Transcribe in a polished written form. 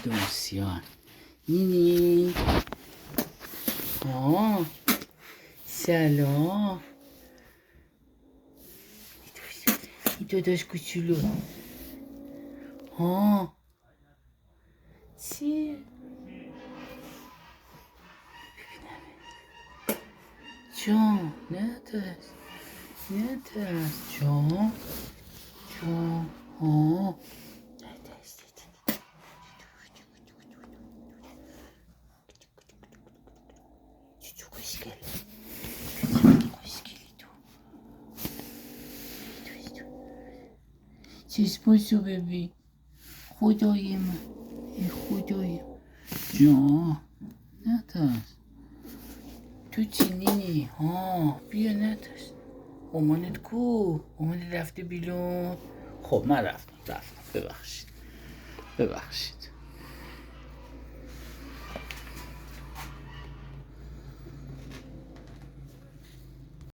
دوسیان نینی سلام این داداش کوچولو چیه جان نترس جان چشماشو ببین خدای من ای خدای جان نترس تو چی نینی بیا نترس مامانت کو مامانت رفته بیرون خب من رفتم ببخشید